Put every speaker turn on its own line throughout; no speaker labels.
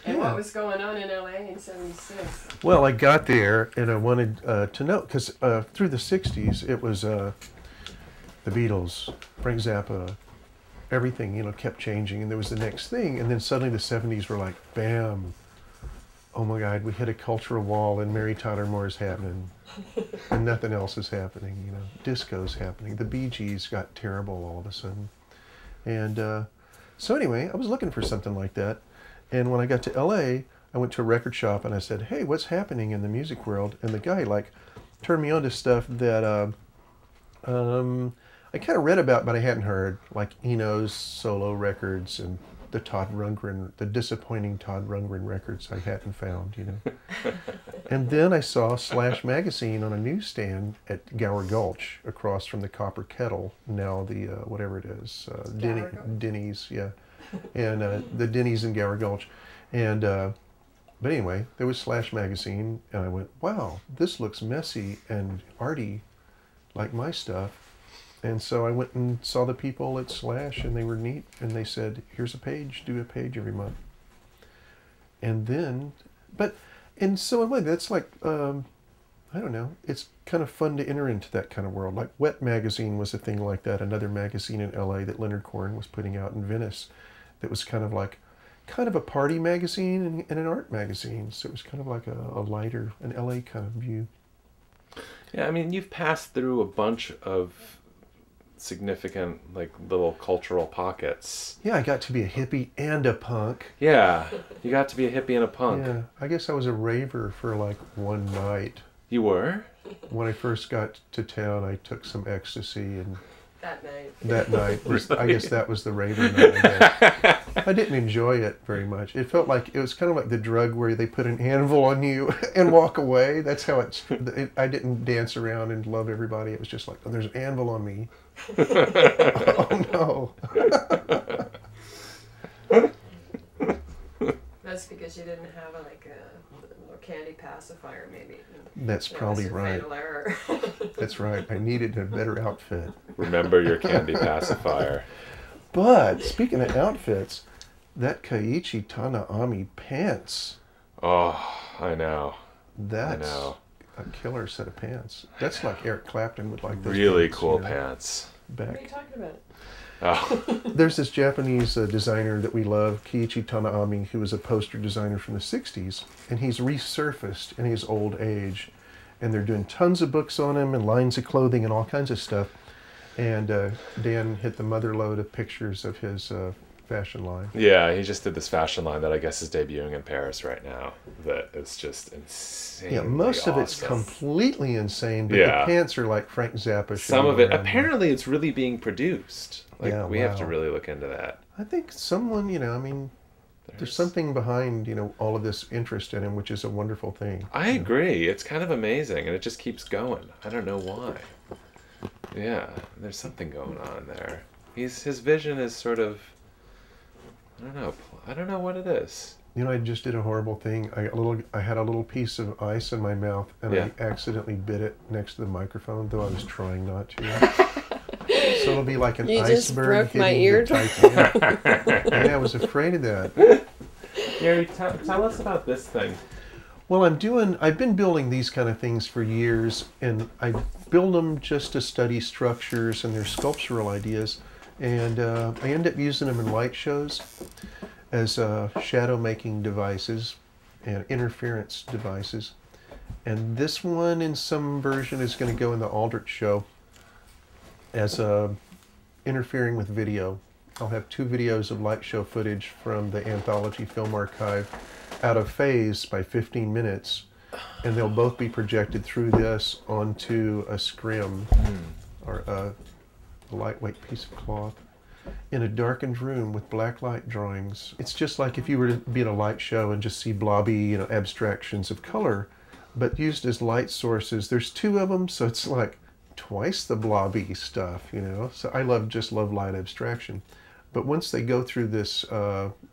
And what was going on in LA in '76?
Well, I got there and I wanted to know, because through the 60s, it was the Beatles, Frank Zappa, everything, you know, kept changing, and there was the next thing, and then suddenly the 70s were like, bam, oh my God, we hit a cultural wall, and Mary Tyler Moore is happening, and nothing else is happening, you know, disco's happening, the Bee Gees got terrible all of a sudden, and so anyway, I was looking for something like that, and when I got to LA, I went to a record shop, and I said, hey, what's happening in the music world? And the guy, like, turned me on to stuff that, I kind of read about, but I hadn't heard, like Eno's solo records and the the disappointing Todd Rundgren records I hadn't found, you know. And then I saw Slash magazine on a newsstand at Gower Gulch, across from the Copper Kettle, now the, whatever it is, Denny's, yeah. And the Denny's in Gower Gulch. And, but anyway, there was Slash magazine, and I went, wow, this looks messy and arty, like my stuff. And so I went and saw the people at Slash, and they were neat, and they said, here's a page, do a page every month. And then, and so in a way, that's like, I don't know, it's kind of fun to enter into that kind of world. Like Wet Magazine was a thing like that, another magazine in LA that Leonard Cohen was putting out in Venice that was kind of a party magazine and an art magazine. So it was kind of like a lighter, an LA kind of view.
Yeah, I mean, you've passed through a bunch of significant, like, little cultural pockets.
Yeah, I got to be a hippie and a punk.
Yeah, you got to be a hippie and a punk.
Yeah, I guess I was a raver for like one night.
You were?
When I first got to town, I took some ecstasy, and
that night
I guess that was the raver night. I didn't enjoy it very much. It felt like, it was kind of like the drug where they put an anvil on you and walk away. That's how I didn't dance around and love everybody. It was just like, oh, there's an anvil on me. Oh no.
That's because you didn't have like a candy pacifier, maybe.
That's probably right.
Fatal error.
That's right. I needed a better outfit.
Remember your candy pacifier.
But speaking of outfits, that Keiichi Tanaami pants.
Oh, I know.
That's a killer set of pants. That's like Eric Clapton would like those.
Really
pants,
cool,
you know,
pants.
What are you talking about?
Oh.
There's this Japanese designer that we love, Keiichi Tanaami, who was a poster designer from the 60s, and he's resurfaced in his old age, and they're doing tons of books on him and lines of clothing and all kinds of stuff. And Dan hit the mother load of pictures of his fashion line.
Yeah, he just did this fashion line that I guess is debuting in Paris right now. That is just insane.
Yeah, most of it's completely insane, but
yeah,
the pants are like Frank Zappa.
Some of it, apparently it's really being produced. Like,
yeah,
we have to really look into that.
I think someone, you know, I mean, there's something behind, you know, all of this interest in him, which is a wonderful thing.
I agree. It's kind of amazing, and it just keeps going. I don't know why. Yeah, there's something going on there. His vision is sort of, I don't know what it is.
You know, I just did a horrible thing. I had a little piece of ice in my mouth, and I accidentally bit it next to the microphone, though I was trying not to. So it'll be like an
you
iceberg.
just broke
hitting
my eardrum.
Yeah, I was afraid of that.
Gary, tell us about this thing.
Well, I've been building these kind of things for years, and I build them just to study structures and their sculptural ideas, and I end up using them in light shows as shadow making devices and interference devices. And this one in some version is going to go in the Aldrich show as interfering with video. I'll have 2 videos of light show footage from the Anthology Film Archive out of phase by 15 minutes, and they'll both be projected through this onto a scrim or a lightweight piece of cloth in a darkened room with black light drawings. It's just like if you were to be at a light show and just see blobby, you know, abstractions of color, but used as light sources. There's 2 of them, so it's like twice the blobby stuff, you know. So I just love light abstraction. But once they go through this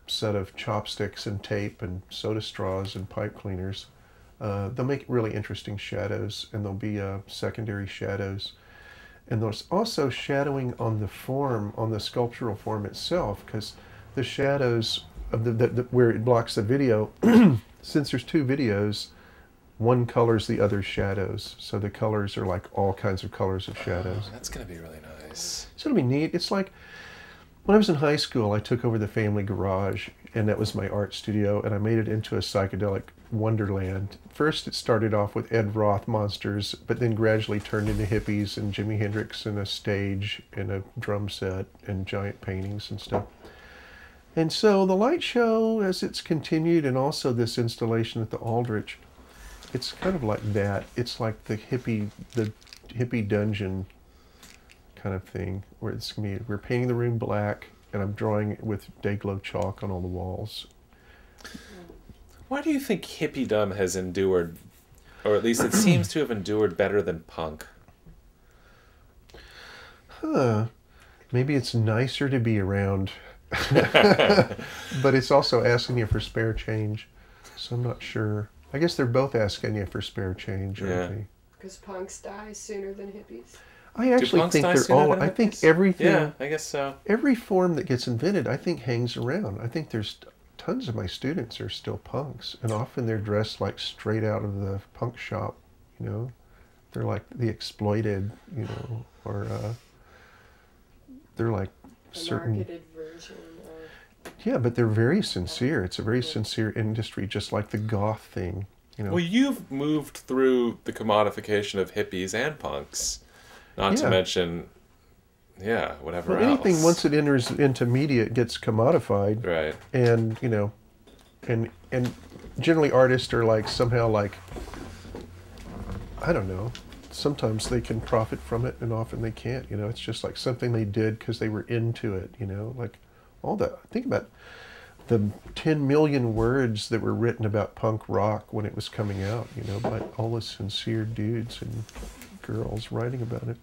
set of chopsticks and tape and soda straws and pipe cleaners, they'll make really interesting shadows, and there'll be secondary shadows. And there's also shadowing on the form, on the sculptural form itself, because the shadows of where it blocks the video, since there's two videos, one colors the other shadows. So the colors are like all kinds of colors of shadows.
That's going to be really nice.
So it'll be neat. It's like when I was in high school, I took over the family garage, and that was my art studio, and I made it into a psychedelic wonderland. First, it started off with Ed Roth monsters, but then gradually turned into hippies and Jimi Hendrix and a stage and a drum set and giant paintings and stuff. And so the light show, as it's continued, and also this installation at the Aldrich, it's kind of like that. It's like the hippie dungeon kind of thing, where it's gonna be, we're painting the room black, and I'm drawing it with Dayglow chalk on all the walls.
Why do you think hippiedom has endured, or at least it seems to have endured better than punk?
Maybe it's nicer to be around, but it's also asking you for spare change, so I'm not sure. I guess they're both asking you for spare change, aren't they?
Because punks die sooner than hippies.
I actually think they're all. I think everything.
Yeah, I guess so.
Every form that gets invented, I think, hangs around. I think there's tons of my students are still punks, and often they're dressed like straight out of the punk shop. You know, they're like the Exploited. You know, or they're like
A
certain.
marketed version of...
Yeah, but they're very sincere. It's a very sincere industry, just like the goth thing. You know.
Well, you've moved through the commodification of hippies and punks. Not to mention, whatever else.
Anything, once it enters into media, it gets commodified.
Right.
And, you know, and generally artists are like somehow like, I don't know, sometimes they can profit from it and often they can't, you know. It's just like something they did because they were into it, you know. Like all that, think about the 10 million words that were written about punk rock when it was coming out, you know, by all the sincere dudes and girls writing about it.